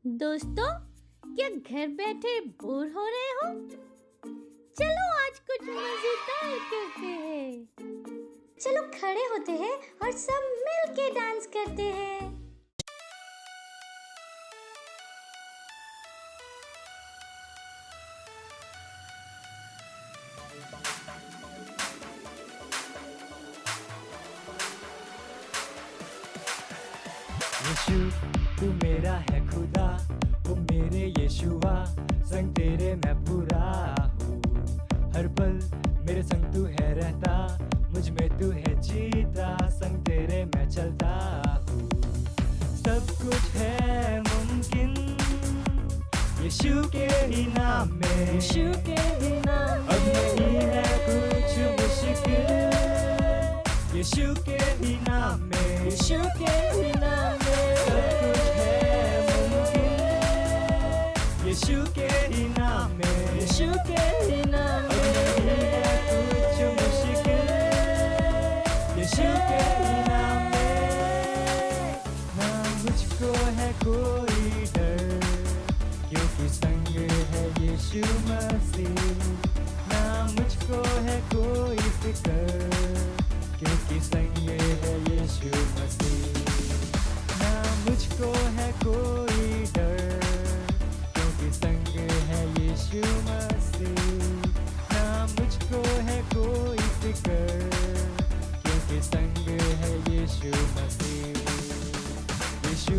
दोस्तों, क्या घर बैठे बोर हो रहे हो? चलो आज कुछ मजेदार करते हैं। चलो खड़े होते हैं और सब मिल के डांस करते हैं। यीशु तू मेरा है खुदा, ओ मेरे यीशुआ, संग तेरे मैं पूरा हूँ। हर पल मेरे संग तू है रहता, मुझ में तू है जीता, संग तेरे मैं चलता हूँ। सब कुछ है मुमकिन यीशु के ही नाम में, यीशु के ही नाम में। अब नहीं है कुछ मुश्किल यीशु के ही नाम में, यीशु के ही नाम में। सब कुछ है मुमकिन यीशु के ही नाम में, यीशु के ही नाम में। अब नहीं है कुछ मुश्किल यीशु के ही नाम में। ना मुझको है कोई डर, क्योंकि संग है यीशु मसीह। ना मुझको है कोई फिक्र, क्योंकि संग है यीशु मसीह। ना मुझको है कोई डर, क्योंकि संग है यीशु मसीह। ना मुझको है कोई फिक्र, क्योंकि संग है यीशु मसीह। यीशु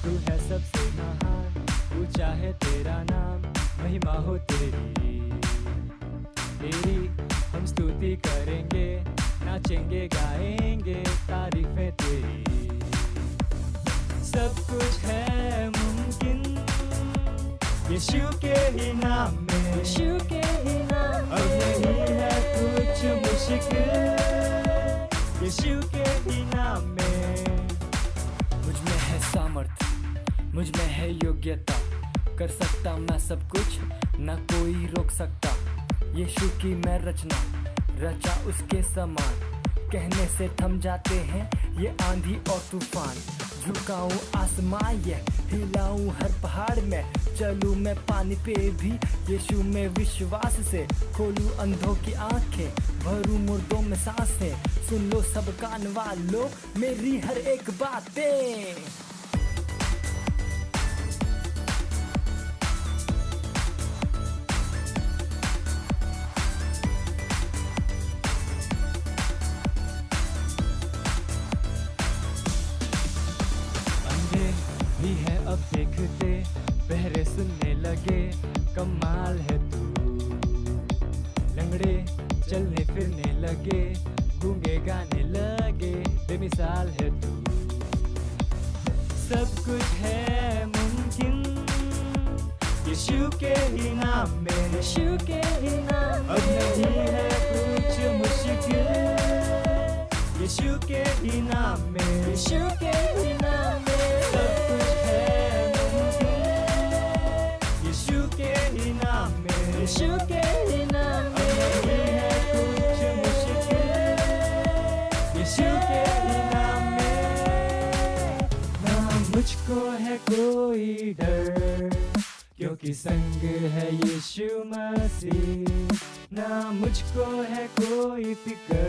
तू है सबसे महान, ऊंचा है तेरा नाम, महिमा हो तेरी। हम स्तुति करेंगे, नाचेंगे गाएंगे तारीफें तेरी। सब कुछ है मुमकिन यीशु के ही नाम में, यीशु के ही नाम में। अब नहीं है कुछ मुश्किल यीशु के ही नाम में। मुझ में है सामर्थ, मुझ में है योग्यता, कर सकता मैं सब कुछ, ना कोई रोक सकता। यीशु की मैं रचना, रचा उसके समान, कहने से थम जाते हैं ये आंधी और तूफान। झुकाऊं आसमां ये हिलाऊं हर पहाड़ में, चलूं मैं पानी पे भी यीशु में विश्वास से। खोलूं अंधों की आंखें, भरूं मुर्दों में सांसें, सुन लो सब कान वालों मेरी हर एक बातें। भी है अब देखते, बहरे सुनने लगे, कमाल है तू। लंगड़े चलने फिरने लगे, गूंगे गाने लगे, बेमिसाल है तू। सब कुछ है मुमकिन यीशु के ही नाम में, यीशु के ही नाम में। अब नहीं है कुछ मुश्किल यीशु के ही नाम में, यीशु के ही नाम में। सब कुछ है मुमकिन यीशु के ही नाम में, यीशु के ही नाम में। अब नहीं है कुछ मुश्किल यीशु के ही नाम में। ना मुझको है कोई डर, क्योंकि संग है यीशु मसीह। ना मुझको है कोई फिक्र,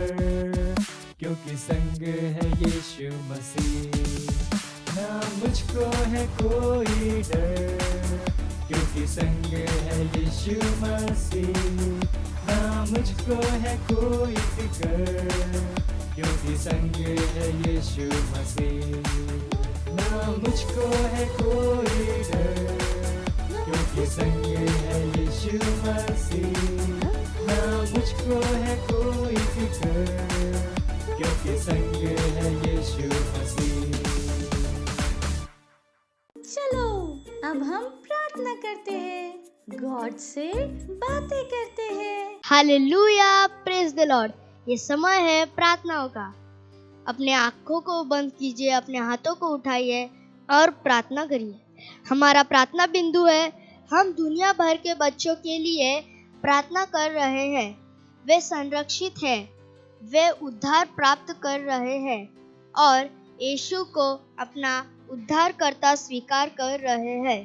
क्योंकि संग है यीशु मसीह। ना मुझको है कोई डर, क्योंकि संग है यीशु मसीह। ना मुझको है कोई फिक्र, क्योंकि संग है यीशु मसीह। ना मुझको है कोई डर, क्योंकि संग है यीशु मसीह। ना मुझको है कोई फिक्र, क्योंकि संग है यीशु मसीह। चलो अब हम प्रार्थना करते हैं, गॉड से बातें करते हैं। Hallelujah, praise the Lord. ये समय है प्रार्थनाओं का। अपने आँखों को बंद कीजिए, अपने हाथों को उठाइए और प्रार्थना करिए। हमारा प्रार्थना बिंदु है, हम दुनिया भर के बच्चों के लिए प्रार्थना कर रहे हैं। वे संरक्षित हैं, वे उद्धार प्राप्त कर रहे हैं और यीशु को अपना उद्धारकर्ता स्वीकार कर रहे हैं।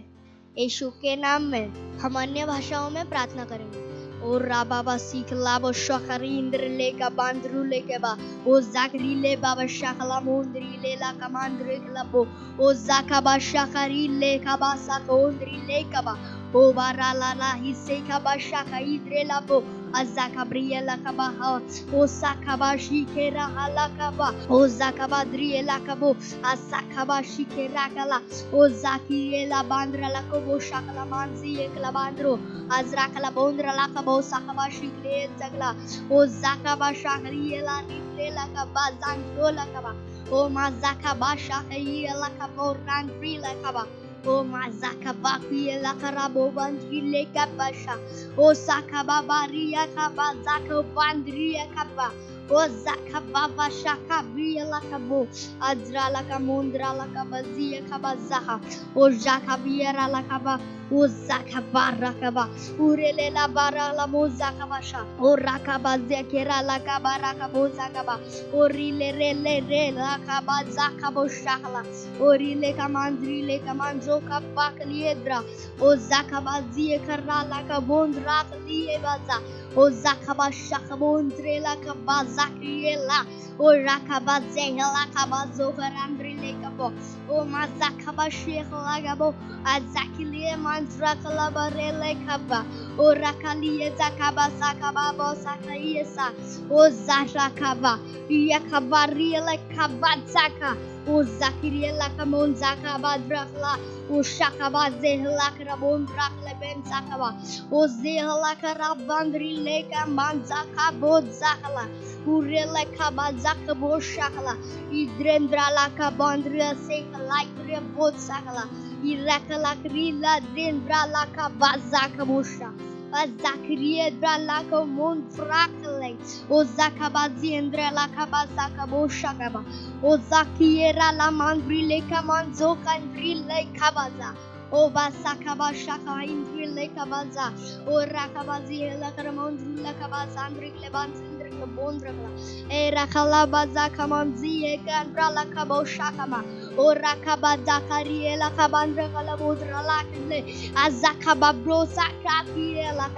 यीशु के नाम में हम अन्य भाषाओं में प्रार्थना करेंगे। ओ राबाबा सीख लाबो शखरी इंद्र ले का बांद्रू ले के बा ओ जाकरी ले बाबा शखला मोंद्री ले ला कमांद्रे क्लबो ओ जाकाबा शखरी ले का बा साकोंद्री ले का बा ओ बारा ला ला हिस्से का बा शखा इद्रे लाबो azakabriela kabaha o sakabashi kera halakaba o zakabadriela kabo asakabashi kerakala o zakiela bandra lakobo shakala manzi ekla bandro azrakala bondra lakabo sakabashi kre zagla o zakabashakriela nitlela kaba zangola kaba o mazakabasha kayela kabo randrila kaba O mazaka bakia la karabo bandrile kabasha o sakaba baria kaba zaka bandria kaba o zaka baba shaka bria la kabo azra la kamundra la kabazia kabazaha o jaka biera la kaba o zaka barakaba urele la bara la mozaka basha o rakaba zekera la kabara kabo zakaba o rile rele re la kaba zaka bo shakla o rile kamandrile kamanzo ka bakliedra o zakabazie karala ka bondra klie baza o zakaba shakabondre la ka bazakriela o rakabaze la ka bazo karandrile kabo o mazakaba shekla gabo azakilie mandra kala barele kaba o rakalie zakaba sakaba bo sakaiesa o zakaba yakabariele kabazaka o zakiriela kamon zakaba drakla o shakaba zehla karabon drakle ben zakaba o zehla karabandri leka manzaka bod zakala urele kaba zakabo shakala idrendra la kabandria sekala ikre bod zakala irakala krila drendra la kabazakabosha Zakriye dralako monfrakle o zakabaziendre la kabazaka boshakaba o zakiera la mandrile kamanzo kandrile kabaza o basakaba shaka indrile kabaza o rakabazi la karamondrile kabaza andrile banzindre kabondrakla e rakala baza kamanzi e kandrala kaboshakama o rakabaza kariela kabandra kala bodra lakle azakaba brosa kakiela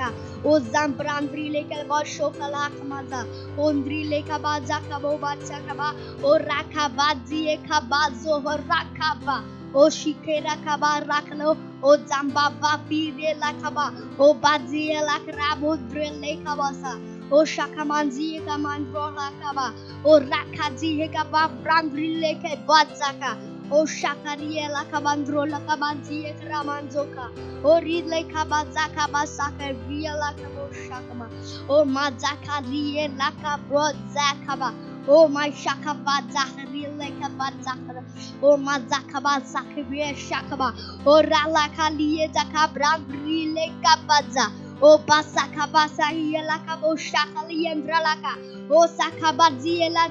o zambrandrile kalbasho kalakmaza ondrile kabaza kabo batsakaba o rakabazi kabazo rakaba o shikera kaba rakno o zamba vapire lakaba o bazie lakrabo drele kabasa o shakamanzi kamandro lakaba o rakazi kaba brandrile ke batsaka o shakariela kabandro lakabanzi kramanzoka o ridle kabazaka basaka riela kabo shakama o mazaka riela kabro zakaba o my shakaba zakrile kabazaka o mazakaba sakriye shakaba o ralaka liye zakabra rile kabaza o basaka basaiela kabo shakali endralaka o sakabaziela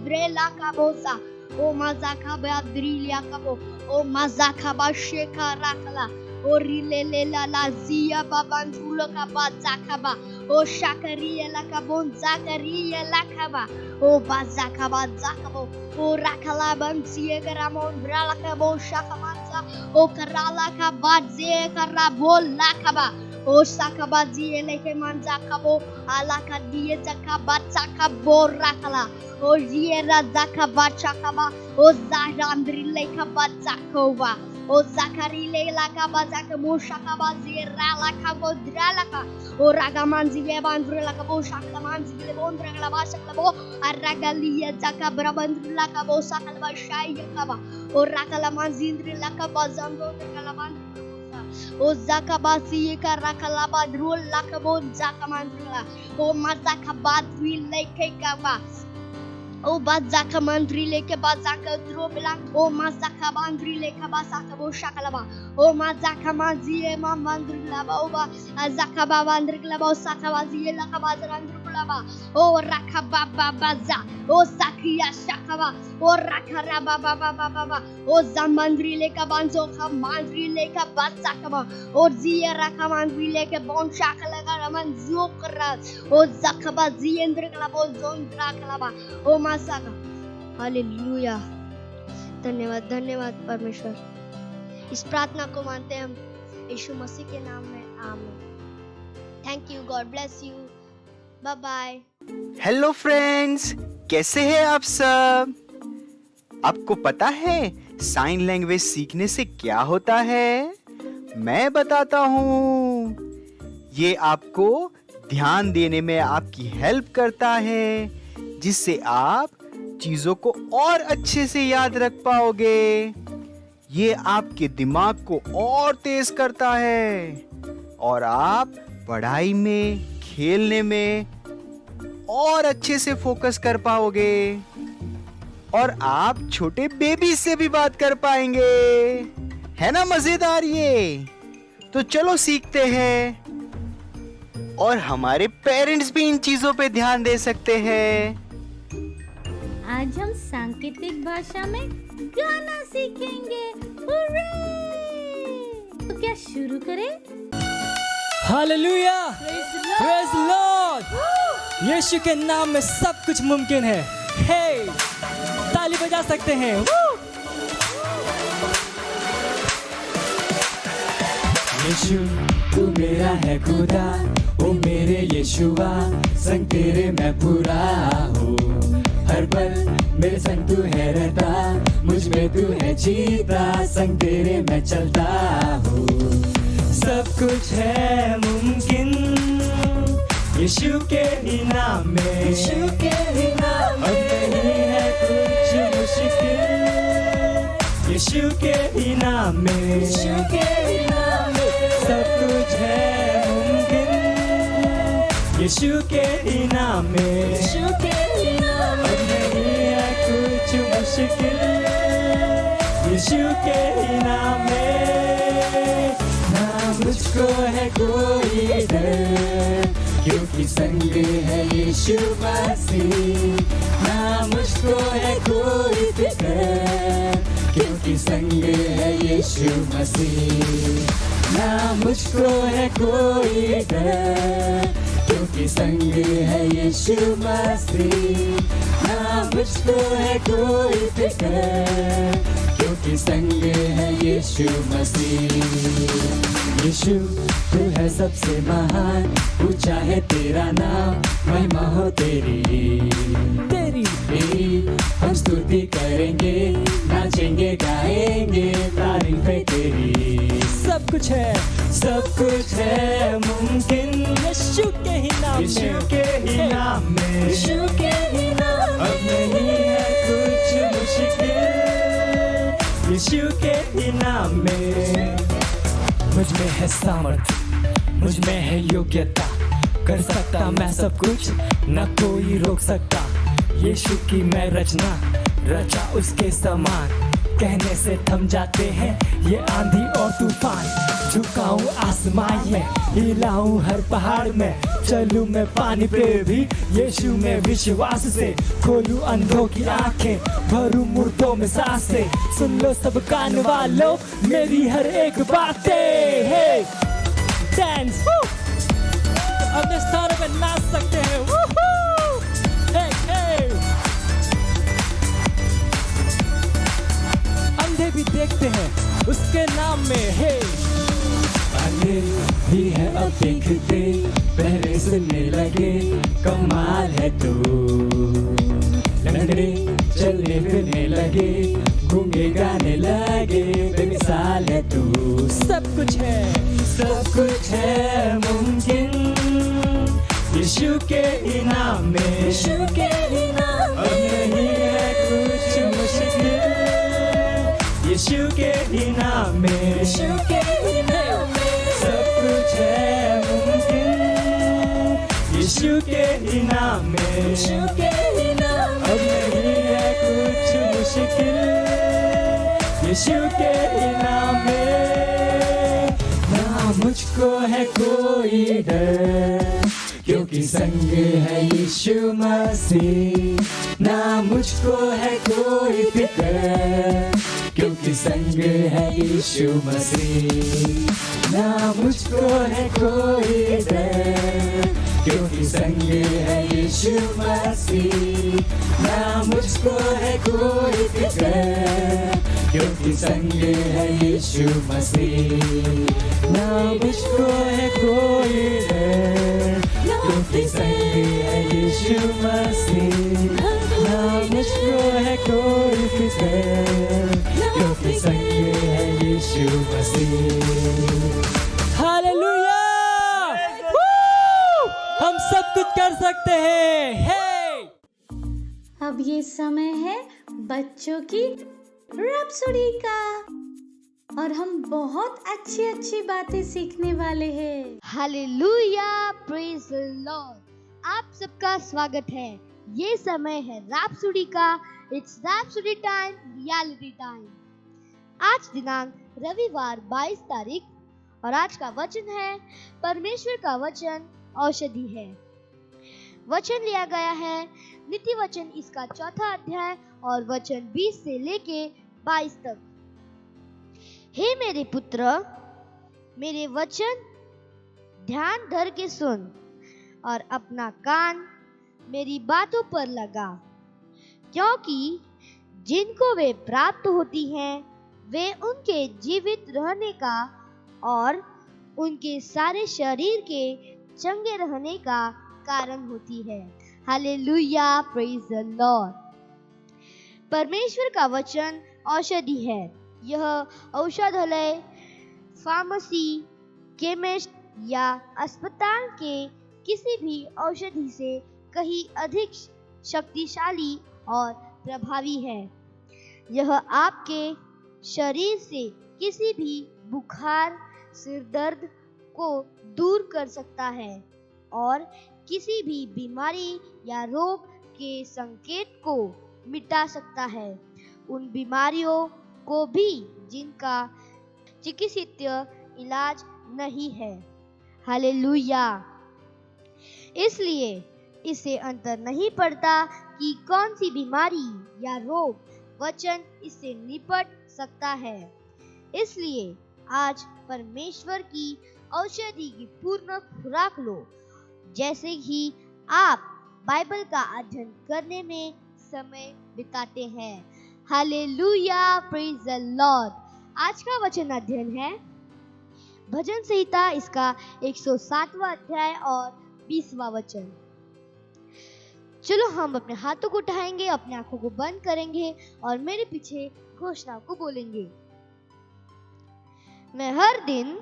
drela kabosa o mazakaba drilia kabo o mazakaba shekarakala o rilele la lazia babandula kabazakaba o shakaria la kabon zakaria la kaba o bazakaba zakabo o rakala bansie karamon drala kabo shakamanza o karala kabaze karabol la kaba o sakabazi eleke manzakabo alaka die zakabatsakabo rakala o yera zakabachakaba o zarandrile kabatsakova o zakarile la kabazakabo shakabazi rala kabo dralaka o ragamanzi bandrula kabo shakamanzi lebondra la bashakabo aragalia zakabra bandrula kabo sakalba shayakaba o rakala manzindri la kabazando kalabandra o zakabasi karakala drul lakabon zakamandrula o mazakabadri leke kaba o bazaka mandrile ke bazaka drobla o mazaka bandrile ke bazaka bo shakalaba o mazaka manzie mandrila ba o ba azaka bandrila ba sakabazi la kabazrandrula o rakababa baza o sakia shakaba o rakaraba baba o zamandrile ke banzo kamandrile ke bazaka o zia rakamandrile ke bon shakala raman zokra o zakabazi endrila bo zondra kalaba o मासाका hallelujah धन्यवाद धन्यवाद परमेश्वर इस प्रार्थना को मानते हैं हम यीशु मसीह के नाम में आमीन। Thank you, God bless you, bye bye. Hello friends, कैसे हैं आप सब? आपको पता है साइन लैंग्वेज सीखने से क्या होता है? मैं बताता हूँ। ये आपको ध्यान देने में आपकी हेल्प करता है, जिससे आप चीजों को और अच्छे से याद रख पाओगे। ये आपके दिमाग को और तेज करता है और आप पढ़ाई में, खेलने में और अच्छे से फोकस कर पाओगे और आप छोटे बेबी से भी बात कर पाएंगे। है ना मजेदार ये? तो चलो सीखते हैं और हमारे पेरेंट्स भी इन चीजों पे ध्यान दे सकते हैं। आज हम सांकेतिक भाषा में गाना सीखेंगे। हुर्रे! तो क्या शुरू करें? Hallelujah, praise Lord. यीशु के नाम में सब कुछ मुमकिन है। हे, ताली बजा सकते हैं। यीशु तू मेरा है खुदा, ओ मेरे यीशुआ, संग तेरे मैं पूरा हूँ। हर पल मेरे संग तू है रहता, मुझ में तू है जीता, संग तेरे मैं चलता हूँ। सब कुछ है मुमकिन यीशु के ही नाम में, यीशु के ही नाम में। अब नहीं है कुछ मुश्किल यीशु के ही नाम में, यीशु के ही नाम में। सब कुछ है मुमकिन यीशु के ही नाम में, यीशु के ही नाम में। अब नहीं है कुछ मुश्किल यीशु के ही नाम में। ना मुझको है कोई डर, क्योंकि संग है यीशु मसीह। ना मुझको है कोई फिक्र, क्योंकि संग है यीशु मसीह। ना मुझको है कोई डर, क्योंकि संग है यीशु मसीह। ना मुझको है कोई फिक्र, क्योंकि संग है यीशु मसीह। यीशु तू है सबसे महान, ऊंचा है तेरा नाम, महिमा हो तेरी तेरी तेरी। हम स्तुति करेंगे, नाचेंगे, गाएंगे, तारीफ है तेरी। सब कुछ है मुमकिन यीशु के ही नाम में, यीशु के ही नाम में, यीशु के ही नाम में। अब नहीं है कुछ मुश्किल यीशु के ही नाम में। मुझ में है सामर्थ, मुझ में है योग्यता, कर सकता मैं सब कुछ, न कोई रोक सकता। यीशु की मैं रचना, रचा उसके समान, कहने से थम जाते हैं ये आंधी और तूफान। झुकाऊं आसमान में, हिलाऊं हर पहाड़ में, चलूं मैं पानी पे भी यीशु में विश्वास से। खोलूं अंधों की आंखें, भरूं मुर्दों में सांसें। सुन लो सब कान वालों मेरी हर एक बातें। हे डांस, अपने स्थानों पे नाच सकते हैं। हे हे, अंधे भी देखते हैं उसके नाम में। हे अंधे भी है अब देखते, पहले सुनने लगे, कमाल है तू। लंगड़े चलने फिरने लगे, गूंगे गाने लगे, बेमिसाल है तू। सब कुछ है मुमकिन यीशु के ही नाम में, यीशु के ही नाम में। अब नहीं है कुछ मुश्किल यीशु के ही नाम में, यीशु के ही नाम में। सब कुछ है मुमकिन यीशु के ही नाम में, यीशु के ही नाम में। अब नहीं है कुछ मुश्किल यीशु के ही नाम में। ना मुझको है कोई डर, क्योंकि संग है यीशु मसीह। ना मुझको है कोई फिक्र, क्योंकि संग है यीशु मसीह। ना मुझको है कोई डर, क्योंकि संग है यीशु मसीह। ना मुझको है कोई फिक्र, क्योंकि संग है यीशु मसीह, ना मुझको है कोई डर, क्योंकि संग है यीशु मसीह, ना मुझको है कोई फिकर, क्योंकि संग है यीशु मसीह। हालेलुया! हम सब कुछ कर सकते हैं। हे! अब ये समय है बच्चों की रैप्सोडी का और हम बहुत अच्छी अच्छी बातें सीखने वाले हैं। Hallelujah, praise the Lord. आप सबका स्वागत है। ये समय है रैप्सोडी का। It's rhapsody time, reality time. आज दिनांक रविवार 22 तारीख और आज का वचन है परमेश्वर का वचन औषधि है। वचन लिया गया है नीति वचन इसका 4था अध्याय और वचन 20 से लेके 22 तक। हे मेरे पुत्र, मेरे वचन ध्यान धर के सुन और अपना कान मेरी बातों पर लगा, क्योंकि जिनको वे प्राप्त होती हैं वे उनके जीवित रहने का और उनके सारे शरीर के चंगे रहने का कारण होती है। Hallelujah, praise the Lord. परमेश्वर का वचन औषधि है। यह औषधालय, फार्मेसी, केमिस्ट या अस्पताल के किसी भी औषधि से कहीं अधिक शक्तिशाली और प्रभावी है। यह आपके शरीर से किसी भी बुखार, सिर दर्द को दूर कर सकता है और किसी भी बीमारी या रोग के संकेत को मिटा सकता है। उन बीमारियों को भी जिनका चिकित्सीय इलाज नहीं है। हालेलुया। इसलिए इसे अंतर नहीं पड़ता कि कौन सी बीमारी या रोग वचन इससे निपट सकता है। इसलिए आज परमेश्वर की औषधि की पूर्ण खुराक लो, जैसे ही आप बाइबल का अध्ययन करने में समय बिताते हैं। Hallelujah, praise the Lord. आज का वचन अध्ययन है भजन संहिता इसका 107वां अध्याय और 20वां वचन। चलो हम अपने हाथों को उठाएंगे, अपने आंखों को बंद करेंगे और मेरे पीछे घोषणा को बोलेंगे। मैं हर दिन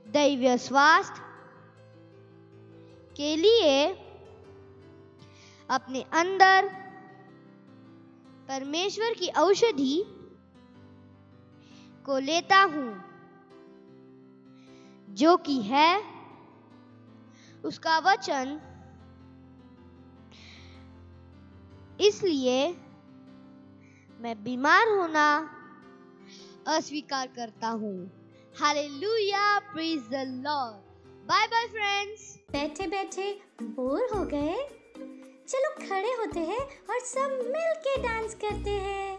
दैवीय स्वास्थ्य के लिए अपने अंदर परमेश्वर की औषधि को लेता हूं, जो कि है उसका वचन। इसलिए मैं बीमार होना अस्वीकार करता हूं। Hallelujah, praise the Lord. Bye bye friends. बैठे बैठे बोर हो गए? चलो खड़े होते हैं और सब मिल के डांस करते हैं।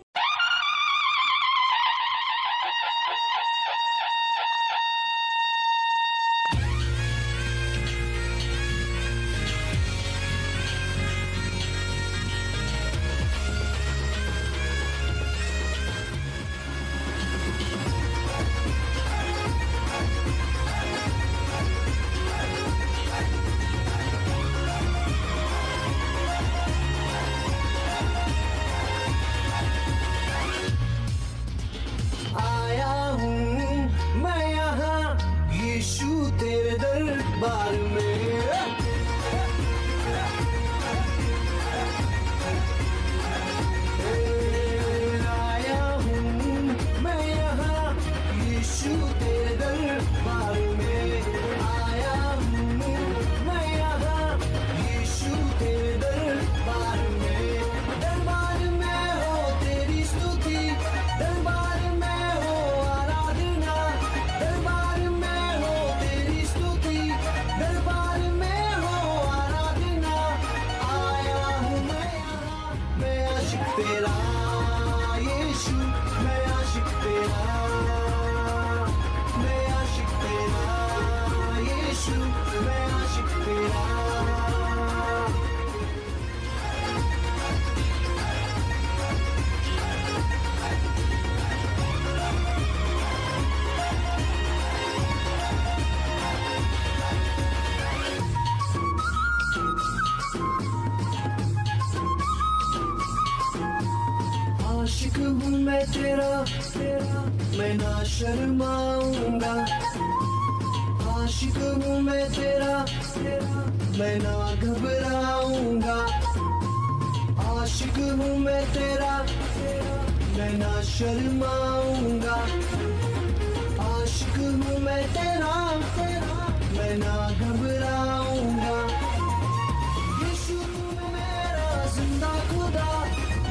आशिक हूँ मैं तेरा, मैं ना शर्माऊंगा। आशिक हूँ मैं तेरा, मैं ना घबराऊंगा। आशिक हूँ मैं तेरा, मैं ना शर्माऊंगा। आशिक हूँ मैं तेरा, मैं ना घबराऊंगा। यीशु तू मेरा जिंदा खुदा,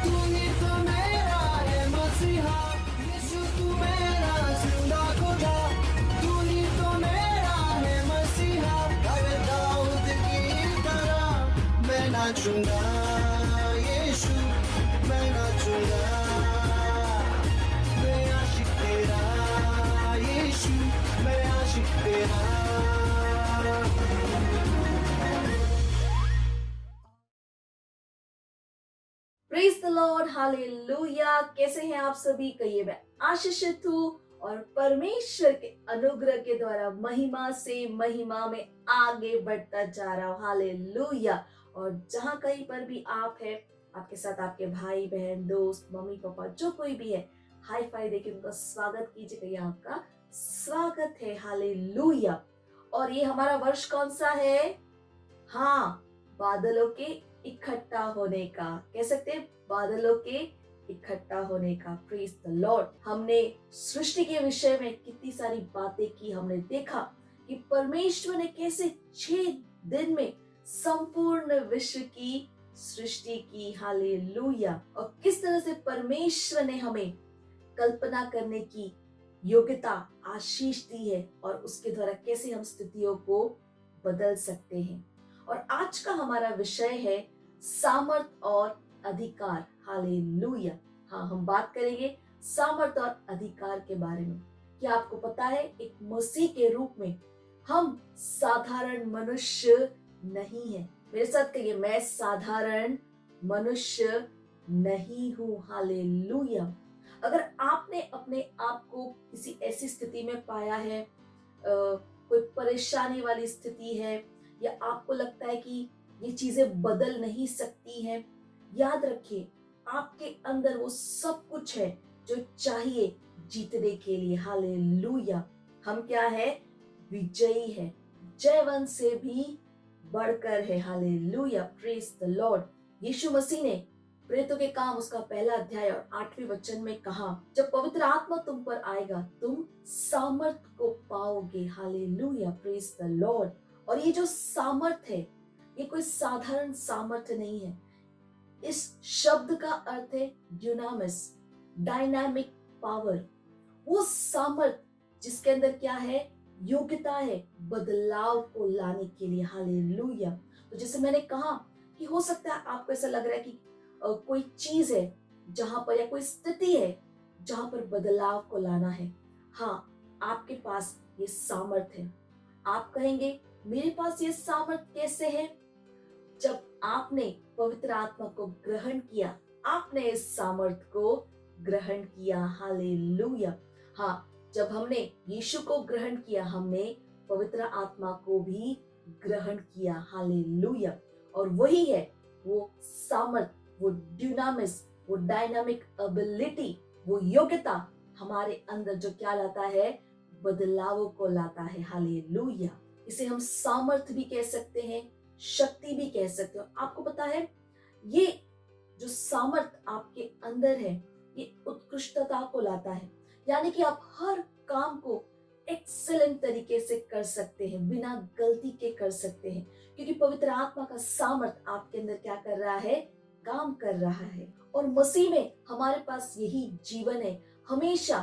तू ही तो मेरा है मसीहा। यीशु तू मेरा जिंदा खुदा, तू ही तो मेरा है मसीहा। अरे दाऊद की तरह मैं नाचूंगा, यीशु मैं नाचूंगा। मैं आशिक तेरा, यीशु मैं आशिक तेरा। Praise the Lord, hallelujah. कैसे हैं आप सभी? कहिए मैं आशीषित हूँ और परमेश्वर के अनुग्रह के द्वारा महिमा से महिमा में आगे बढ़ता जा रहा हूँ। हालेलुया। और जहाँ कहीं पर भी आप हैं, आपके साथ आपके भाई बहन दोस्त मम्मी पापा जो कोई भी है, हाई फाई देके उनका स्वागत कीजिए। कहिए आपका स्वागत है। हालेलुया। और ये हमारा वर्ष कौन सा है? हाँ, बादलों के इकट्ठा होने का। कह सकते हैं बादलों के इकट्ठा होने का। Praise the Lord. हमने सृष्टि के विषय में कितनी सारी बातें की। हमने देखा कि परमेश्वर ने कैसे 6 दिन में संपूर्ण विश्व की सृष्टि की। हालेलुया। और किस तरह से परमेश्वर ने हमें कल्पना करने की योग्यता, आशीष दी है और उसके द्वारा कैसे हम स्थितियों को बदल सकते हैं। और आज का हमारा विषय है सामर्थ और अधिकार। हालेलुया। हाँ, हम बात करेंगे सामर्थ और अधिकार के बारे में। क्या आपको पता है, एक मसीह के रूप में हम साधारण मनुष्य नहीं है। मेरे साथ कहिए, मैं साधारण मनुष्य नहीं हूँ। हालेलुया। अगर आपने अपने आप को किसी ऐसी स्थिति में पाया है, कोई परेशानी वाली स्थिति है, या आपको लगता है कि ये चीजें बदल नहीं सकती हैं, याद रखिए आपके अंदर वो सब कुछ है जो चाहिए जीतने के लिए। हालेलुया। हम क्या है? विजयी है, जयवंत से भी बढ़कर है। Hallelujah. Praise the Lord. Yeshu Masih ने प्रेरितों के काम उसका 1 अध्याय और 8वें वचन में कहा, जब पवित्र आत्मा तुम पर आएगा तुम सामर्थ को पाओगे। हालेलुया। Praise the Lord. और ये जो सामर्थ है, ये कोई साधारण सामर्थ नहीं है। इस शब्द का अर्थ है ड्यूनामिस, डायनामिक पावर। वो सामर्थ जिसके अंदर क्या है? योग्यता है बदलाव को लाने के लिए। हालेलुया। तो जैसे मैंने कहा कि हो सकता है आपको ऐसा लग रहा है कि कोई चीज है जहां पर, या कोई स्थिति है जहां पर बदलाव को लाना है। हाँ, आपके पास ये सामर्थ है। आप कहेंगे मेरे पास ये सामर्थ कैसे है? जब आपने पवित्र आत्मा को ग्रहण किया, आपने इस सामर्थ को ग्रहण किया। हालेलुया। हाँ, जब हमने यीशु को ग्रहण किया, हमने पवित्र आत्मा को भी ग्रहण किया। हालेलुया। और वही है वो सामर्थ, वो ड्यूनामिस, वो डायनामिक एबिलिटी, वो योग्यता हमारे अंदर जो क्या लाता है? बदलावों को लाता है। हालेलुया। इसे हम सामर्थ भी कह सकते हैं, शक्ति भी कह सकते हो। आपको पता है, ये जो सामर्थ आपके अंदर है, ये उत्कृष्टता को लाता है। यानी कि आप हर काम को एक्सेलेंट तरीके से कर सकते हैं, बिना गलती के कर सकते हैं, क्योंकि पवित्र आत्मा का सामर्थ आपके अंदर क्या कर रहा है? काम कर रहा है। और मसीह में हमारे पास यही जीवन है, हमेशा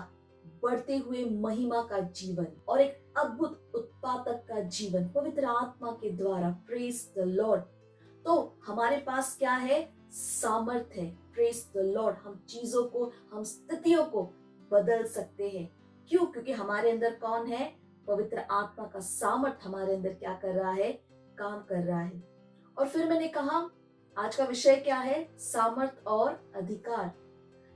बढ़ते हुए महिमा का जीवन और एक अद्भुत उत्पादक का जीवन पवित्र आत्मा के द्वारा। Praise the Lord. तो हमारे पास क्या है? सामर्थ है। Praise the Lord. हम चीजों को, हम स्थितियों को बदल सकते हैं। क्यों? क्योंकि हमारे अंदर कौन है? पवित्र आत्मा का सामर्थ हमारे अंदर क्या कर रहा है? काम कर रहा है। और फिर मैंने कहा आज का विषय क्या है? सामर्थ और अधिकार।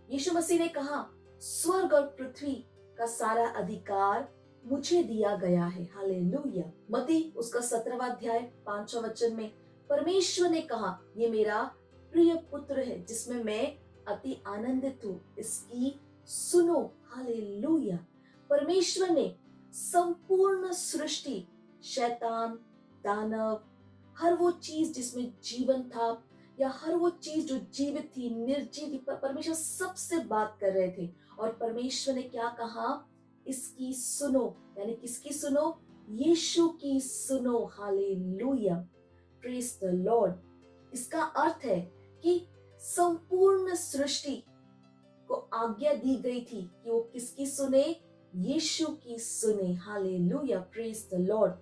यीशु मसीह ने कहा, स्वर्ग और पृथ्वी का सारा अधिकार मुझे दिया गया है। हालेलुया। मत्ती उसका 17वां अध्याय 5वां वचन में परमेश्वर ने कहा, ये मेरा प्रिय पुत्र है जिसमें मैं अति आनंदित हूँ, इसकी सुनो। हालेलुया। परमेश्वर ने संपूर्ण सृष्टि, शैतान, दानव, हर वो चीज जिसमें जीवन था या हर वो चीज जो जीवित थी, निर्जीव थी, परमेश्वर सबसे बात कर रहे थे। और परमेश्वर ने क्या कहा? इसकी सुनो, यानी किसकी सुनो? यीशु की सुनो। Hallelujah, praise the Lord. इसका अर्थ है कि संपूर्ण सृष्टि को आज्ञा दी गई थी कि वो किसकी सुने? यीशु की सुने। Hallelujah, praise the Lord.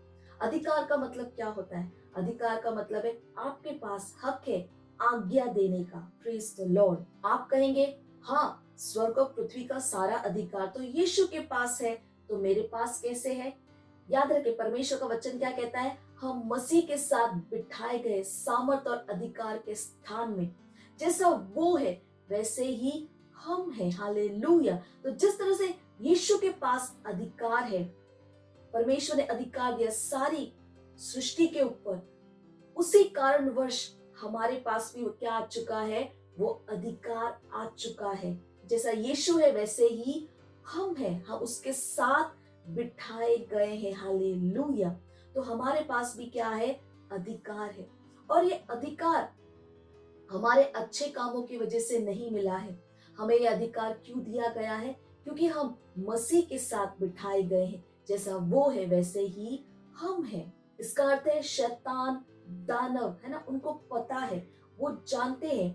अधिकार का मतलब क्या होता है? अधिकार का मतलब है आपके पास हक है आज्ञा देने का। Praise the Lord. आप कहेंगे हाँ, स्वर्ग और पृथ्वी का सारा अधिकार तो यीशु के पास है, तो मेरे पास कैसे है? याद रखें, परमेश्वर का वचन क्या कहता है? हम मसीह के साथ बिठाए गए सामर्थ और अधिकार के स्थान में। जैसा वो है वैसे ही हम हैं। हालेलुया। तो जिस तरह से यीशु के पास अधिकार है, परमेश्वर ने अधिकार दिया सारी सृष्टि के ऊपर, उसी कारणवश हमारे पास भी क्या आ चुका है? वो अधिकार आ चुका है। जैसा यीशु है वैसे ही हम हैं, हम उसके साथ बिठाए गए हैं। हालेलुया। तो हमारे पास भी क्या है? अधिकार है। और ये अधिकार हमारे अच्छे कामों की वजह से नहीं मिला है। हमें ये अधिकार क्यों दिया गया है? क्योंकि हम मसीह के साथ बिठाए गए हैं। जैसा वो है वैसे ही हम हैं। इसका अर्थ है शैतान, दानव, है ना, उनको पता है, वो जानते हैं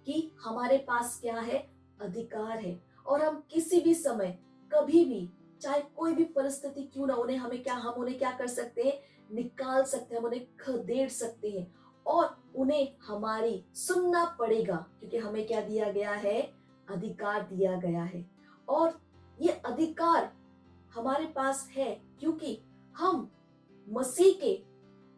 कि हमारे पास क्या है? अधिकार है। और हम किसी भी समय, कभी भी, चाहे कोई भी परिस्थिति क्यों ना, हम उन्हें क्या कर सकते हैं? निकाल सकते हैं, हम उन्हें खदेड़ सकते हैं और उन्हें हमारी सुनना पड़ेगा, क्योंकि हमें क्या दिया गया है? अधिकार दिया गया है। और ये अधिकार हमारे पास है क्योंकि हम मसीह के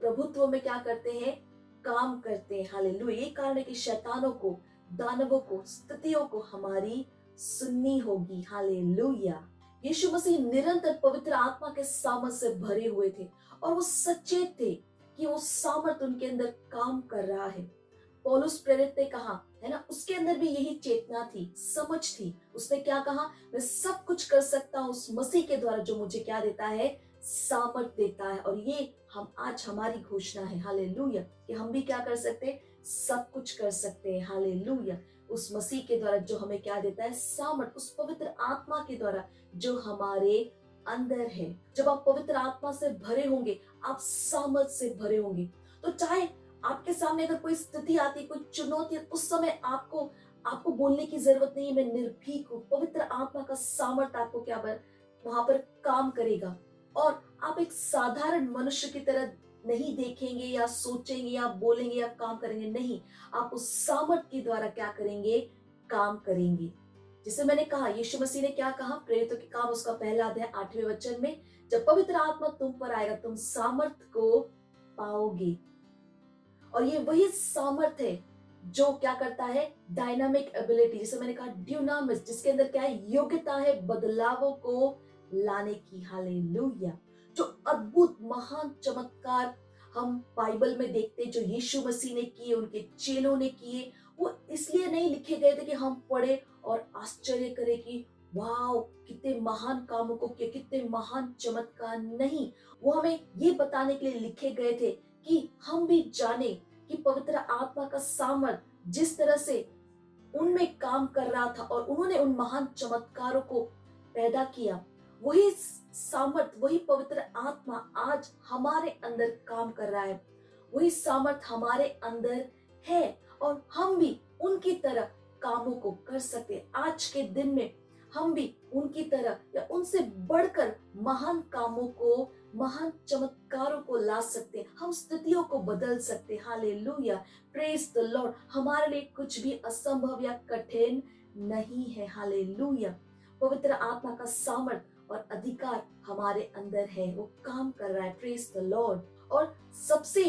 प्रभुत्व में क्या करते हैं? काम करते हैं। हालेलुया। ये कारण है कि शैतानों को, दानवों को, स्थितियों को हमारी सुननी होगी। हालेलुया। यीशु मसीह निरंतर पवित्र आत्मा के सामर्थ से भरे हुए थे और वो सचेत थे कि वो सामर्थ उनके अंदर काम कर रहा है। पौलुस प्रेरित ने कहा, है ना, उसके अंदर भी यही चेतना थी, समझ थी। उसने क्या कहा? मैं सब कुछ कर सकता हूँ उस मसीह के द्वारा जो मुझे क्या देता है? सामर्थ देता है। और ये हम आज हमारी घोषणा है। हालेलुया। कि हम भी क्या कर सकते हैं? सब कुछ कर सकते हैं। हालेलुया। उस मसीह के द्वारा जो हमें क्या देता है? सामर्थ। उस पवित्र आत्मा के द्वारा जो हमारे अंदर है। जब आप पवित्र आत्मा से भरे होंगे, आप सामर्थ से भरे होंगे। तो चाहे आपके सामने अगर कोई स्थिति आती, कोई चुनौती, उस समय आपको बोलने की जरूरत नहीं है, मैं निर्भीक हूँ। पवित्र आत्मा का सामर्थ आपको क्या वहां पर काम करेगा और आप एक साधारण मनुष्य की तरह नहीं देखेंगे या सोचेंगे या बोलेंगे या काम करेंगे। नहीं, आप उस सामर्थ के द्वारा क्या करेंगे? काम करेंगे। जिसे मैंने कहा, यीशु मसीह ने क्या कहा? प्रेरितों के काम उसका पहला अध्याय 8वें वचन में, जब पवित्र आत्मा तुम पर आएगा तुम सामर्थ को पाओगे। और ये वही सामर्थ है जो क्या करता है? डायनामिक एबिलिटी, जिसे मैंने कहा ड्यूनामिस, जिसके अंदर क्या है? योग्यता है बदलावों को लाने की। हालेलुया। जो अद्भुत महान चमत्कार हम बाइबल में देखते हैं जो यीशु मसीह ने किए, उनके चेलों ने किए, वो इसलिए नहीं लिखे गए थे कि हम पढ़े और आश्चर्य करें कि वाह कितने महान कामों को किए, कितने महान चमत्कार। नहीं, वो हमें ये बताने के लिए लिखे गए थे कि हम भी जाने कि पवित्र आत्मा का सामर्थ जिस तरह से उनमें काम कर रहा था और उन्होंने उन महान चमत्कारों को पैदा किया, वही सामर्थ, वही पवित्र आत्मा आज हमारे अंदर काम कर रहा है। वही सामर्थ हमारे अंदर है और हम भी उनकी तरह कामों को कर सकते हैं। आज के दिन में हम भी उनकी तरह या उनसे बढ़कर महान कामों को, महान चमत्कारों को ला सकते हैं। हम स्थितियों को बदल सकते हैं। Hallelujah, praise the Lord. हमारे लिए कुछ भी असंभव या कठिन नहीं है। हालेलुया। पवित्र आत्मा का सामर्थ और अधिकार हमारे अंदर है, वो काम कर रहा है। Praise the Lord. और सबसे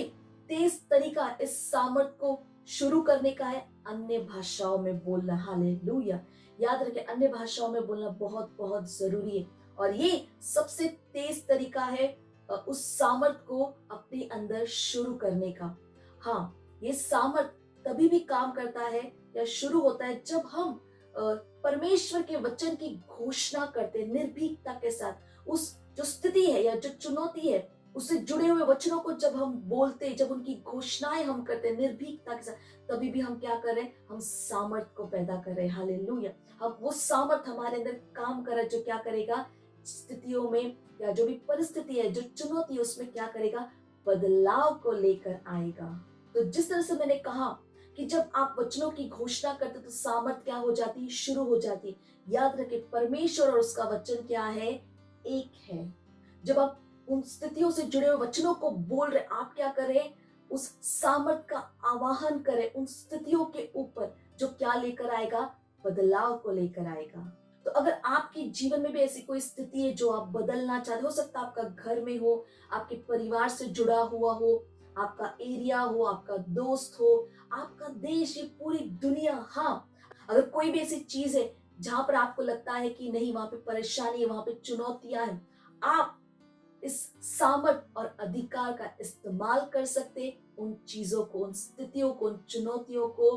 तेज तरीका इस सामर्थ को शुरू करने का है अन्य भाषाओं में बोलना। हालेलुया। याद रखें, अन्य भाषाओं में बोलना बहुत बहुत जरूरी है और ये सबसे तेज तरीका है उस सामर्थ को अपने अंदर शुरू करने का। हाँ, ये सामर्थ तभी भी काम करता है या शुरू होता है जब हम परमेश्वर के वचन की घोषणा करते हैं निर्भीकता के साथ। उस जो स्थिति है या जो चुनौती है उससे जुड़े हुए वचनों को जब हम बोलते हैं, जब उनकी घोषणाएं हम करते हैं निर्भीकता के साथ, तभी भी हम क्या कर रहे हैं, हम सामर्थ को पैदा कर रहे हैं। हालेलुया। हम वो सामर्थ हमारे अंदर काम कर रहा है जो क्या करेगा, स्थितियों में या जो भी परिस्थिति है, जो चुनौती है, उसमें क्या करेगा, बदलाव को लेकर आएगा। तो जिस तरह से मैंने कहा कि जब आप वचनों की घोषणा करते तो सामर्थ क्या हो जाती है, शुरू हो जाती है। याद रखें परमेश्वर और उसका वचन क्या है, एक है। जब आप उन स्थितियों से जुड़े हुए वचनों को बोल रहे, आप क्या करें, उस सामर्थ का आवाहन करें उन स्थितियों के ऊपर जो क्या लेकर आएगा, बदलाव को लेकर आएगा। तो अगर आपके जीवन में भी ऐसी कोई स्थिति है जो आप बदलना चाहते हो सकता है आपका घर में हो, आपके परिवार से जुड़ा हुआ हो, आपका एरिया हो, आपका दोस्त हो, आपका देश, ये पूरी दुनिया। हाँ, अगर कोई भी ऐसी चीज है जहां पर आपको लगता है कि नहीं वहां पे परेशानी है, वहां पे चुनौतियां हैं, आप इस सामर्थ और अधिकार का इस्तेमाल कर सकते उन चीजों को, उन स्थितियों को, उन चुनौतियों को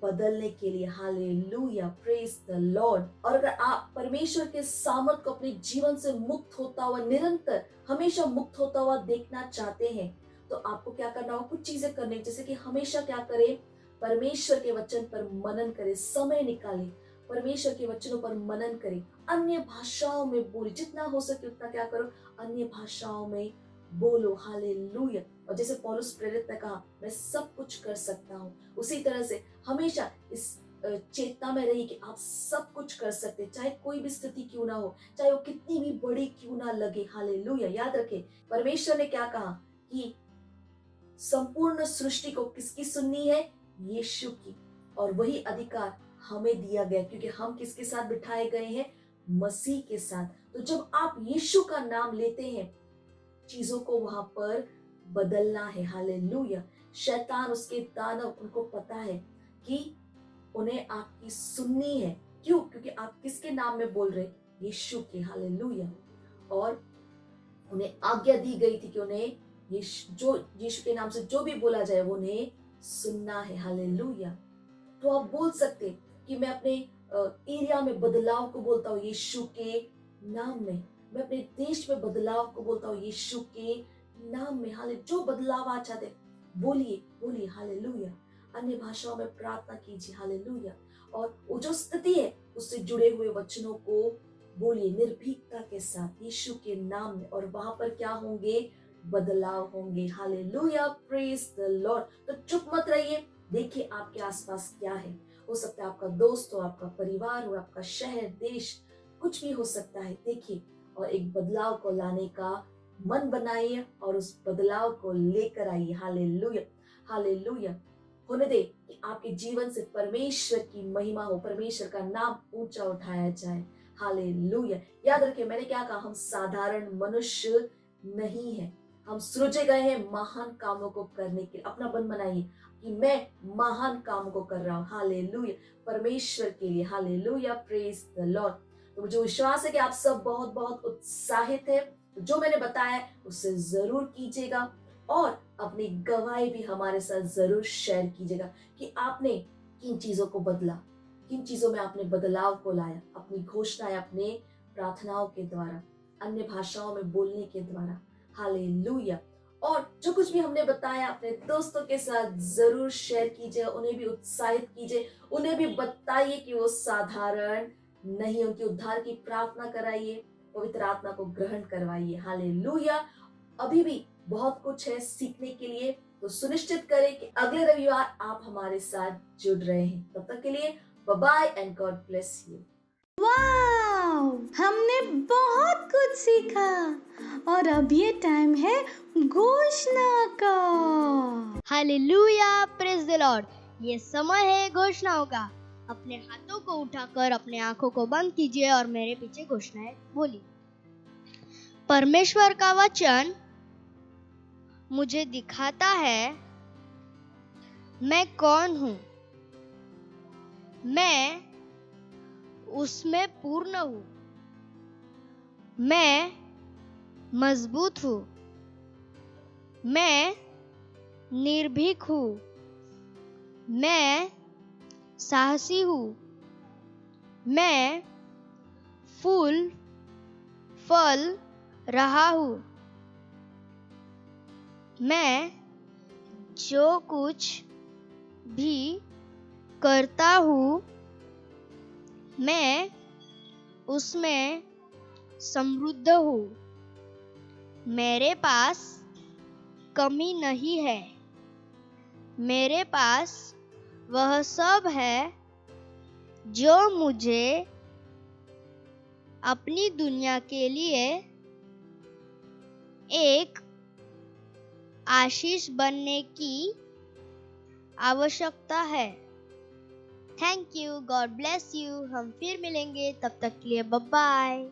बदलने के लिए। Hallelujah, praise the Lord. और अगर आप परमेश्वर के सामर्थ को अपने जीवन से मुक्त होता हुआ, निरंतर हमेशा मुक्त होता हुआ देखना चाहते हैं, तो आपको क्या करना होगा, कुछ चीजें करनी, जैसे कि हमेशा क्या करें, परमेश्वर के वचन पर मनन करें, समय निकालें, परमेश्वर के वचनों पर मनन करें, अन्य भाषाओं में बोले, जितना हो सके उतना क्या करो, अन्य भाषाओं में बोलो। हालेलुया। और जैसे पौलुस प्रेरित ने कहा, मैं सब कुछ कर सकता हूँ, उसी तरह से हमेशा इस चेतना में रही कि आप सब कुछ कर सकते, चाहे कोई भी स्थिति क्यों ना हो, चाहे वो कितनी भी बड़ी क्यों ना लगे। हालेलुया। याद रखें परमेश्वर ने क्या कहा कि संपूर्ण सृष्टि को किसकी सुननी है, यीशु की, और वही अधिकार हमें दिया गया क्योंकि हम किसके साथ बिठाए गए हैं, मसीह के साथ। तो जब आप यीशु का नाम लेते हैं, चीजों को वहां पर बदलना है। हालेलुया। शैतान, उसके दानव, उनको पता है कि उन्हें आपकी सुननी है। क्यों? क्योंकि आप किसके नाम में बोल रहे, यीशु के। हालेलुया। और उन्हें आज्ञा दी गई थी कि उन्हें यीशु के नाम से जो भी बोला जाए वो उन्हें सुनना है। हालेलुया। तो आप बोल सकते कि मैं अपने एरिया में बदलाव को बोलता हूँ यीशु के नाम में, मैं अपने देश में बदलाव को बोलता हूँ यीशु के नाम में। हाले जो बदलाव आ चाहते बोलिए, बोलिए। हालेलुया। अन्य भाषाओं में प्रार्थना कीजिए। हालेलुया। और वो जो स्थिति है उससे जुड़े हुए वचनों को बोलिए निर्भीकता के साथ यीशु के नाम में, और वहां पर क्या होंगे, बदलाव होंगे। Hallelujah, praise the Lord. तो चुप मत रहिए, देखिए आपके आसपास क्या है। हो सकता है आपका दोस्त हो, आपका परिवार हो, आपका शहर, देश, कुछ भी हो सकता है। देखिए और एक बदलाव को लाने का मन बनाइए और उस बदलाव को लेकर आइए। Hallelujah, hallelujah. होने दे कि आपके जीवन से परमेश्वर की महिमा हो, परमेश्वर का नाम ऊंचा उठाया जाए। हालेलुया। याद रखिए मैंने क्या कहा, हम साधारण मनुष्य नहीं है, हम सृजे गए हैं महान कामों को करने के लिए। अपना मन बनाइए कि मैं महान कामों को कर रहा हूँ। हालेलुया, परमेश्वर के लिए। Hallelujah, praise the Lord. तो मुझे विश्वास है कि आप सब बहुत बहुत उत्साहित है। जो मैंने बताया उससे जरूर कीजिएगा और अपनी गवाही भी हमारे साथ जरूर शेयर कीजिएगा कि आपने किन चीजों को बदला, किन चीजों में आपने बदलाव को लाया, अपनी घोषणाएं, अपने प्रार्थनाओं के द्वारा, अन्य भाषाओं में बोलने के द्वारा। हालेलुया। और जो कुछ भी हमने बताया अपने दोस्तों के साथ जरूर शेयर कीजिए, उन्हें भी उत्साहित कीजिए, उन्हें भी बताइए कि वो साधारण नहीं, उनके उद्धार की प्रार्थना कराइए, पवित्र आत्मा को ग्रहण करवाइए। हालेलुया। अभी भी बहुत कुछ है सीखने के लिए, तो सुनिश्चित करें कि अगले रविवार आप हमारे साथ जुड़ रहे हैं। तब तक के लिए bye bye and God bless you. Wow, हमने बहुत कुछ सीखा और अब ये टाइम है घोषणा का। Hallelujah, praise the Lord. ये समय है घोषणाओं का। अपने हाथों को उठाकर अपने आंखों को बंद कीजिए और मेरे पीछे घोषणाएं बोलिए। परमेश्वर का वचन मुझे दिखाता है मैं कौन हूँ। मैं उसमें पूर्ण हूँ। मैं मजबूत हूँ। मैं निर्भीक हूँ। मैं साहसी हूँ। मैं फूल फल रहा हूँ। मैं जो कुछ भी करता हूँ मैं उसमें समृद्ध हूँ। मेरे पास कमी नहीं है। मेरे पास वह सब है जो मुझे अपनी दुनिया के लिए एक आशीष बनने की आवश्यकता है। Thank you, God bless you. हम फिर मिलेंगे, तब तक के लिए bye bye.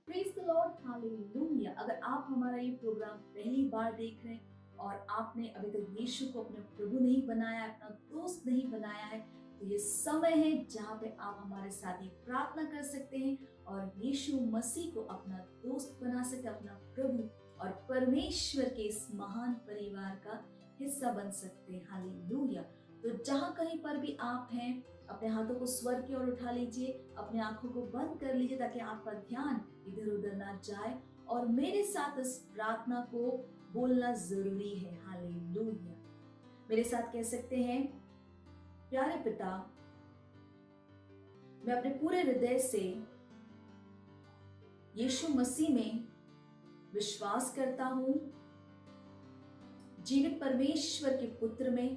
Praise the Lord, hallelujah. अगर आप हमारा ये प्रोग्राम पहली बार देख रहे हैं और आपने अभी तक यीशु को अपना प्रभु नहीं बनाया, अपना दोस्त नहीं बनाया है, तो ये समय है जहाँ पे आप हमारे साथ ही प्रार्थना कर सकते हैं और यीशु मसीह को अपना दोस्त बना सकते हैं, अपना प्रभु और परमेश्वर के इस महान परिवार का हिस्सा बन सकते हैं। हालेलुया। तो जहाँ कहीं पर भी आप हैं, अपने हाथों को स्वर की ओर उठा लीजिए, अपने आंखों को बंद कर लीजिए ताकि आपका ध्यान इधर उधर ना जाए और मेरे साथ इस प्रार्थना को बोलना जरूरी है। हालेलुया। मेरे साथ कह सकते हैं, प्यारे पिता, मैं अपने पूरे हृदय से यीशु मसीह में विश्वास करता हूं, जीवित परमेश्वर के पुत्र में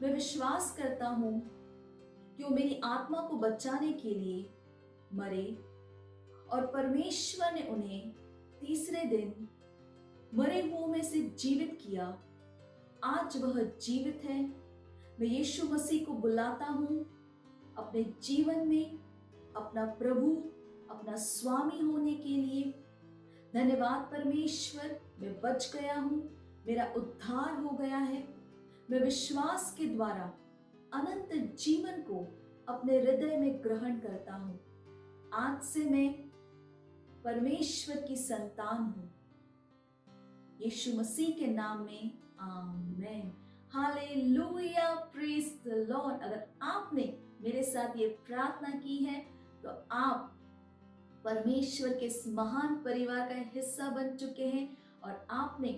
मैं विश्वास करता हूं कि वो मेरी आत्मा को बचाने के लिए मरे और परमेश्वर ने उन्हें तीसरे दिन मरे हुओं में से जीवित किया। आज वह जीवित है। मैं यीशु मसीह को बुलाता हूं अपने जीवन में अपना प्रभु, अपना स्वामी होने के लिए। धन्यवाद परमेश्वर, मैं बच गया हूं, मेरा उद्धार हो गया है। मैं विश्वास के द्वारा अनंत जीवन को अपने हृदय में ग्रहण करता हूं। आज से मैं परमेश्वर की संतान हूं। यीशु मसीह के नाम में आमीन। Hallelujah, praise the Lord. अगर आपने मेरे साथ ये प्रार्थना की है तो आप परमेश्वर के इस महान परिवार का हिस्सा बन चुके हैं और आपने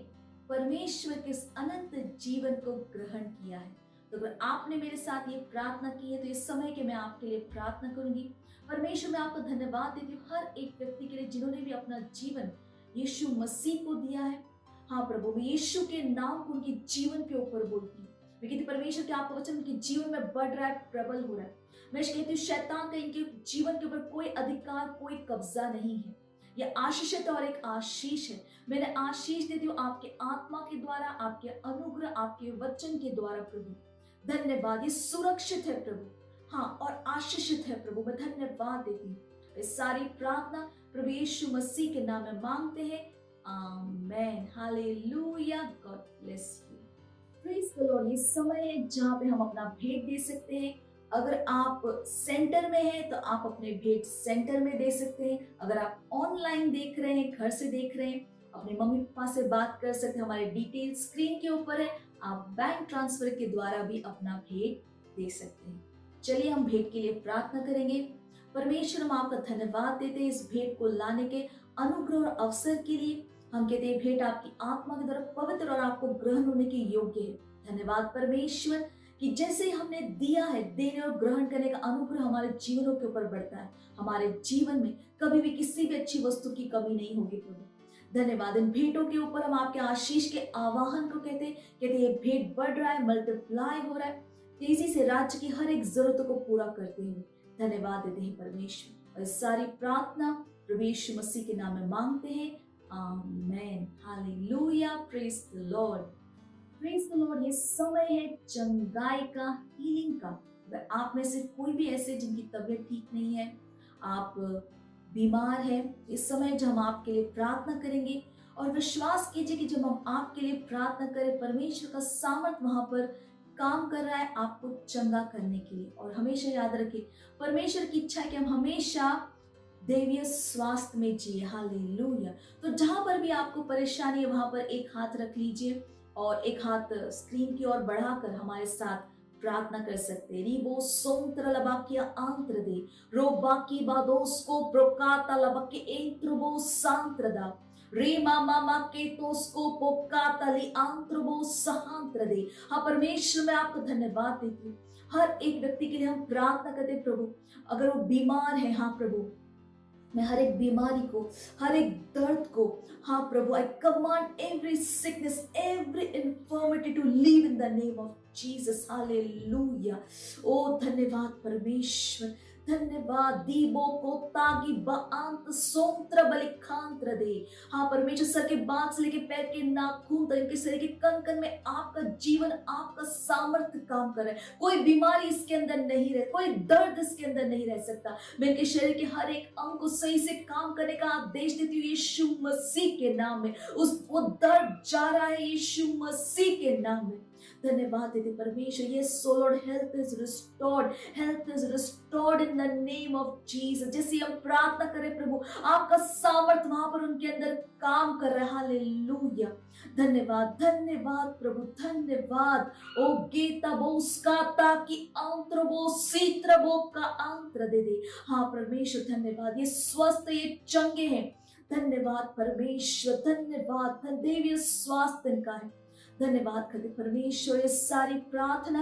परमेश्वर के इस अनंत जीवन को ग्रहण किया है। तो अगर आपने मेरे साथ ये प्रार्थना की है तो इस समय के मैं आपके लिए प्रार्थना करूंगी। परमेश्वर, मैं आपको धन्यवाद देती हूँ हर एक व्यक्ति के लिए जिन्होंने भी अपना जीवन यीशु मसीह को दिया है। हाँ प्रभु, मैं यीशु के नाम को उनके जीवन के ऊपर बोलती हूँ। मैं कहती परमेश्वर के आपका वचन उनके जीवन में बढ़ रहा है, प्रबल हो रहा है। मैं कहती हूँ शैतान का इनके जीवन के ऊपर कोई अधिकार, कोई कब्जा नहीं है। यह आशीषित और एक आशीष है। मैंने आशीष देती हूँ आपके आत्मा के द्वारा, आपके अनुग्रह, आपके वचन के द्वारा। प्रभु धन्यवाद, ये सुरक्षित है प्रभु, हाँ, और आशीषित है प्रभु। मैं धन्यवाद देती हूँ। इस सारी प्रार्थना प्रभु यीशु मसीह के नाम में मांगते हैं, amen. Hallelujah, God bless you. Praise the Lord. ये समय है जहाँ पे हम अपना भेंट दे सकते हैं। अगर आप सेंटर में हैं तो आप अपने भेंट सेंटर में दे सकते हैं। अगर आप ऑनलाइन देख रहे हैं, घर से देख रहे हैं, अपने मम्मी पापा से बात कर सकते हैं। हमारे डिटेल स्क्रीन के ऊपर है। आप बैंक ट्रांसफर के द्वारा भी अपना भेंट दे सकते हैं। चलिए हम भेंट के लिए प्रार्थना करेंगे। परमेश्वर, हम आपका धन्यवाद देते हैं इस भेंट को लाने के अनुग्रह और अवसर के लिए। हम कहते हैं भेंट आपकी आत्मा के द्वारा पवित्र और आपको ग्रहण होने के योग्य है। धन्यवाद परमेश्वर कि जैसे हमने दिया है, देने और ग्रहण करने का अनुग्रह हमारे जीवनों के ऊपर बढ़ता है। हमारे जीवन में कभी भी किसी भी अच्छी वस्तु की कमी नहीं होगी प्रभु। धन्यवाद। इन भेंटों के ऊपर हम आपके आशीष के आवाहन को कहते ये भेंट बढ़ रहा है, मल्टीप्लाई हो रहा है, तेजी से राज्य की हर एक जरूरतों को पूरा करते हुए धन्यवाद देते हैं परमेश्वर। और सारी प्रार्थना प्रभु यीशु मसीह के नाम में मांगते हैं, amen. Hallelujah, praise the Lord, praise the Lord. ये समय है चंगाई का, हीलिंग का। अगर आप में से कोई भी ऐसे जिनकी तबीयत ठीक नहीं है, आप बीमार हैं, इस समय जब हम आपके लिए प्रार्थना करेंगे और विश्वास कीजिए कि जब हम आपके लिए प्रार्थना करें, परमेश्वर का सामर्थ वहां पर काम कर रहा है आपको चंगा करने के लिए। और हमेशा याद रखिए, परमेश्वर की इच्छा है कि हम हमेशा दैवीय स्वास्थ्य में जिए। हालेलुया। तो जहां पर भी आपको परेशानी है वहां पर एक हाथ रख लीजिए और एक हाथ स्क्रीन की ओर बढ़ाकर हमारे साथ प्रार्थना कर सकते हैं। रिबो सोंत्र लबाकिया आंत्र दे रो बाकी बादोस्को प्रोकाता लबाके एंत्रबो सांत्रदा रे मामा के तोस्को पोकाता ली आंत्रबो सहांत्र दे। हाँ परमेश्वर, मैं आपको धन्यवाद देती हूँ। हर एक व्यक्ति के लिए हम प्रार्थना करते हैं प्रभु, अगर वो बीमार है, हाँ प्रभु, मैं हर एक बीमारी को, हर एक दर्द को, हाँ प्रभु, I command every sickness, every infirmity to leave in the name of Jesus. Hallelujah. ओ धन्यवाद परमेश्वर, धन्यवाद। दीबो को तागी बांत सोंत्र बलिखांत्र दे। हाँ परमेश्वर, सर के बाल से लेके पैर के नाखून तक, इनके शरीर के कण कण में आपका जीवन, आपका सामर्थ्य काम कर रहा है। कोई बीमारी इसके अंदर नहीं रहे, कोई दर्द इसके अंदर नहीं रह सकता। मैं इनके शरीर के हर एक अंग को सही से काम करने का आदेश देती हूँ यीशु मसीह के नाम में। वो दर्द जा रहा है यीशु मसीह के नाम में। धन्यवाद देते परमेश्वर। Yes so Lord, health is restored in the name of Jesus. जैसे हम प्रार्थना करें प्रभु, आपका सामर्थ्य वहां पर उनके अंदर काम कर रहा है। हालेलुया। धन्यवाद, धन्यवाद प्रभु, धन्यवाद। ओ गीता बोस्काता की आंत्रबो सीत्रबो का आंत्र दे दे। हाँ परमेश्वर धन्यवाद, ये स्वस्थ, ये चंगे हैं। धन्यवाद परमेश्वर, धन्यवाद। दैवीय स्वास्थ्य इनका है। धन्यवाद करते परमेश्वर। ये सारी प्रार्थना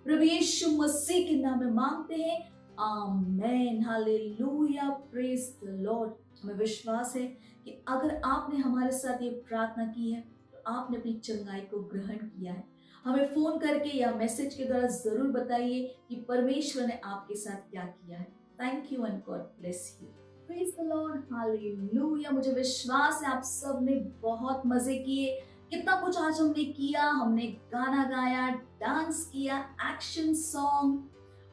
प्रभु यीशु मसीह के नाम में मांगते हैं। Amen. Hallelujah. Praise the Lord. हमें विश्वास है कि अगर आपने हमारे साथ ये प्रार्थना की है तो आपने अपनी चंगाई को ग्रहण किया है। हमें फोन करके या मैसेज के द्वारा जरूर बताइए कि परमेश्वर ने आपके साथ क्या किया है। Thank you and God bless you. Praise the Lord. Hallelujah. मुझे विश्वास है आप सब ने बहुत मजे किए। कितना कुछ आज हमने किया, हमने गाना गाया, डांस किया, एक्शन सॉन्ग,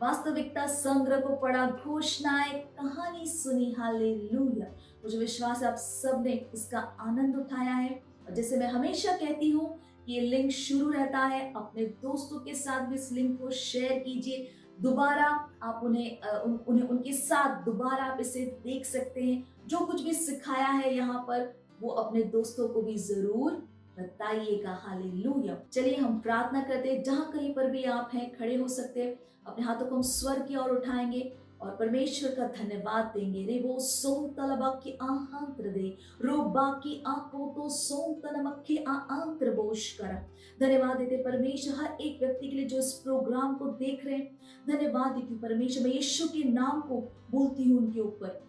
वास्तविकता संग्रह को पढ़ा, घोषणाएं, कहानी सुनी। हालेलुया। मुझे विश्वास है आप सब ने इसका आनंद उठाया है। और जैसे मैं हमेशा कहती हूँ कि ये लिंक शुरू रहता है, अपने दोस्तों के साथ भी इस लिंक को शेयर कीजिए। दोबारा आप उन्हें उनके साथ दोबारा आप इसे देख सकते हैं। जो कुछ भी सिखाया है यहाँ पर वो अपने दोस्तों को भी जरूर बताइएगा। हालेलुया। चलिए हम प्रार्थना करते हैं। जहां कहीं पर भी आप हैं खड़े हो सकते हैं, अपने हाथों को हम स्वर की ओर उठाएंगे और परमेश्वर का धन्यवाद देंगे। रे वो सोम तलबा की आहांत्र दे रो बाकी आंखों तो सोम तनमक की आंत्र बोश करा। धन्यवाद देते परमेश्वर हर एक व्यक्ति के लिए जो इस प्रोग्राम को देख रहे हैं। धन्यवाद देती हूँ परमेश्वर, मैं यीशु के नाम को बोलती हूँ उनके ऊपर।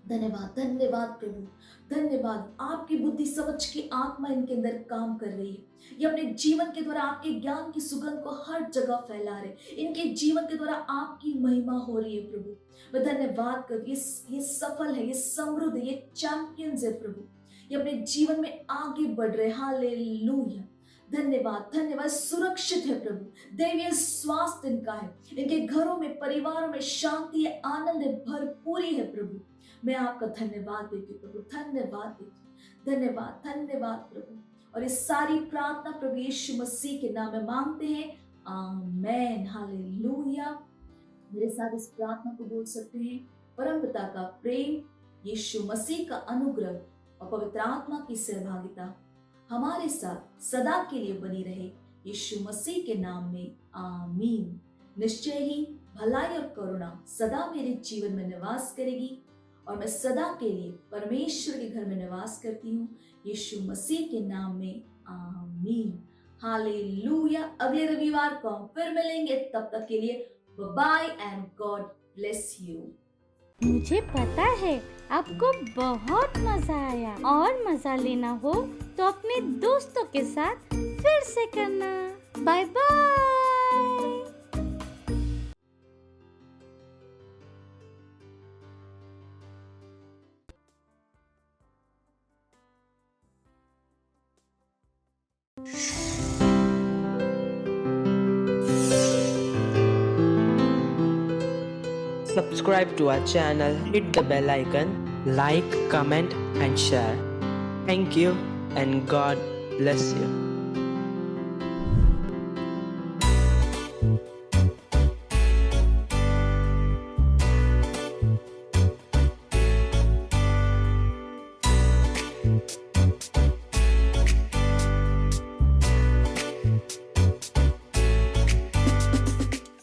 धन्यवाद, धन्यवाद प्रभु, धन्यवाद। आपकी बुद्धि समझ की आत्मा इनके अंदर काम कर रही है। ये अपने जीवन के द्वारा आपके ज्ञान की सुगंध को हर जगह फैला रहे। इनके जीवन के द्वारा आपकी महिमा हो रही है प्रभु। मैं धन्यवाद कर, ये सफल है, ये समृद्ध है, ये चैंपियंस है प्रभु। ये अपने जीवन में आगे बढ़ रहे। हालेलुया। धन्यवाद, धन्यवाद। सुरक्षित है प्रभु। दैवीय स्वास्थ्य इनका है। इनके घरों में, परिवारों में शांति है, आनंद है, भरपूरी है प्रभु। मैं आपका धन्यवाद देती हूँ प्रभु, धन्यवाद देती हूँ। धन्यवाद, धन्यवाद प्रभु। और इस सारी प्रार्थना प्रभु यीशु मसीह के नाम में मांगते हैं। आमेन। हालेलुया। मेरे साथ इस प्रार्थना को बोल सकते हैं। परमपिता का प्रेम, यीशु मसीह का अनुग्रह और पवित्र आत्मा की सहभागिता हमारे साथ सदा के लिए बनी रहे, यीशु मसीह के नाम में। आमीन। निश्चय ही भलाई और करुणा सदा मेरे जीवन में निवास करेगी और मैं सदा के लिए परमेश्वर के घर में निवास करती हूँ, यीशु मसीह के नाम में। आमीन। हालेलुया। अगले रविवार को हम फिर मिलेंगे। तब तक के लिए bye and God bless you. मुझे पता है आपको बहुत मजा आया और मजा लेना हो तो अपने दोस्तों के साथ फिर से करना। Bye bye. Subscribe to our channel, hit the bell icon, like, comment and share. Thank you and God bless you.